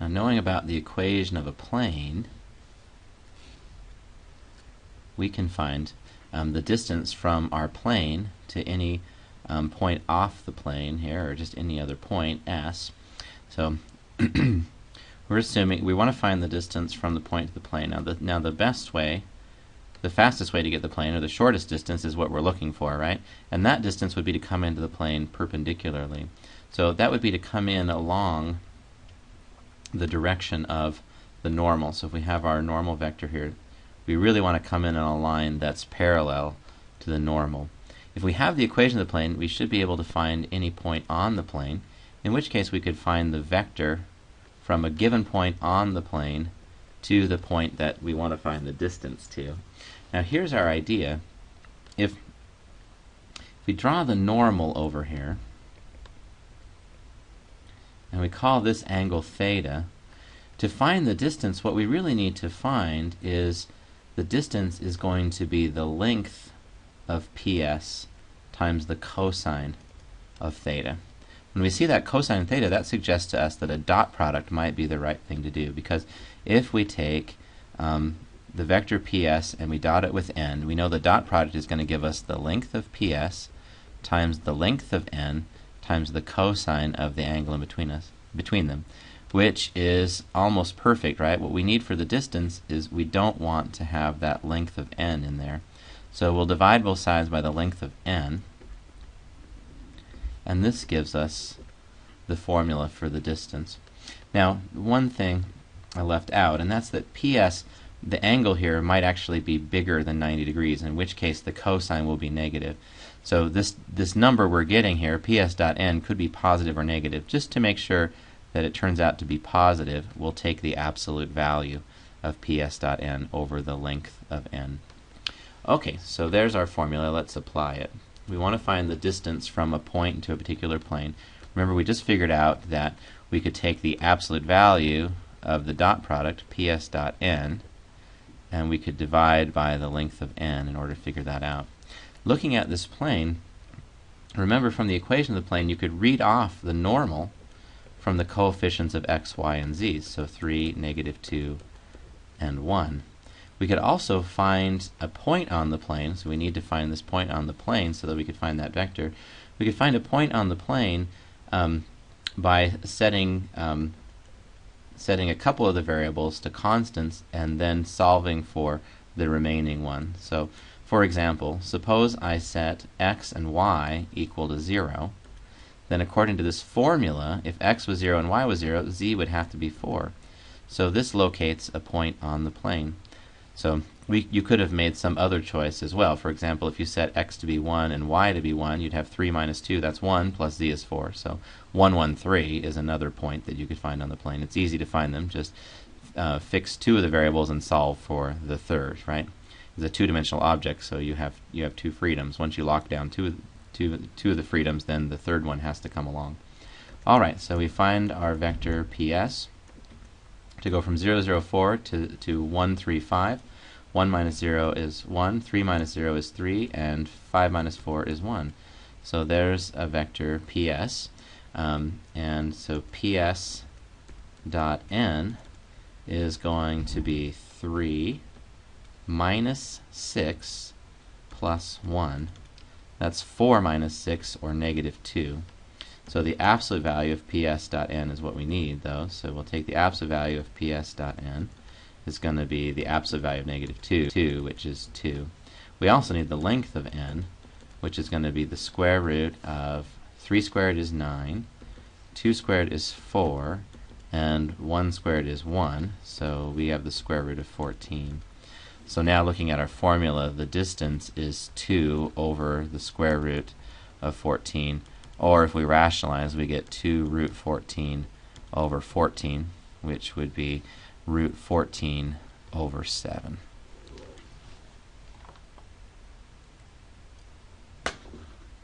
Now, knowing about the equation of a plane, we can find the distance from our plane to any point off the plane here, or just any other point, S. So we're assuming we want to find the distance from the point to the plane. Now the best way, the fastest way to get the plane, or the shortest distance, is what we're looking for, right? And that distance would be to come into the plane perpendicularly. So that would be to come in along the direction of the normal. So if we have our normal vector here, we really want to come in on a line that's parallel to the normal. If we have the equation of the plane, we should be able to find any point on the plane, in which case we could find the vector from a given point on the plane to the point that we want to find the distance to. Now here's our idea. If we draw the normal over here, and we call this angle theta, to find the distance, what we really need to find is the distance is going to be the length of PS times the cosine of theta. When we see that cosine theta, that suggests to us that a dot product might be the right thing to do, because if we take the vector PS and we dot it with n, we know the dot product is going to give us the length of PS times the length of n times the cosine of the angle in between them, which is almost perfect, right? What we need for the distance is we don't want to have that length of n in there. So we'll divide both sides by the length of n, and this gives us the formula for the distance. Now, one thing I left out, and that's that PS, the angle here, might actually be bigger than 90 degrees, in which case the cosine will be negative. So this number we're getting here, PS dot n, could be positive or negative. Just to make sure that it turns out to be positive, we'll take the absolute value of PS dot n over the length of n. Okay, so there's our formula. Let's apply it. We want to find the distance from a point to a particular plane. Remember, we just figured out that we could take the absolute value of the dot product, PS dot n, and we could divide by the length of n in order to figure that out. Looking at this plane, remember from the equation of the plane, you could read off the normal from the coefficients of x, y, and z, so 3, negative 2, and 1. We could also find a point on the plane, so we need to find this point on the plane so that we could find that vector. We could find a point on the plane by setting a couple of the variables to constants and then solving for the remaining one. So, for example, suppose I set x and y equal to 0. Then according to this formula, if x was 0 and y was 0, z would have to be 4. So this locates a point on the plane. So you could have made some other choice as well. For example, if you set x to be 1 and y to be 1, you'd have 3 minus 2, that's 1, plus z is 4. So 1, 1, 3 is another point that you could find on the plane. It's easy to find them. Just fix two of the variables and solve for the third, right? It's a two-dimensional object, so you have two freedoms. Once you lock down two of the freedoms, then the third one has to come along. All right, so we find our vector PS to go from 0, 0, 4 to 1, 3, 5. 1 minus 0 is 1, 3 minus 0 is 3, and 5 minus 4 is 1. So there's a vector PS, and so PS dot n is going to be 3 minus 6 plus 1. That's 4 minus 6, or negative 2. So the absolute value of PS dot n is what we need, though. So we'll take the absolute value of PS dot n. Is going to be the absolute value of negative 2, which is 2. We also need the length of n, which is going to be the square root of 3 squared is 9, 2 squared is 4, and 1 squared is 1. So we have the square root of 14. So now looking at our formula, the distance is 2 over the square root of 14. Or if we rationalize, we get 2 root 14 over 14, which would be root 14 over 7.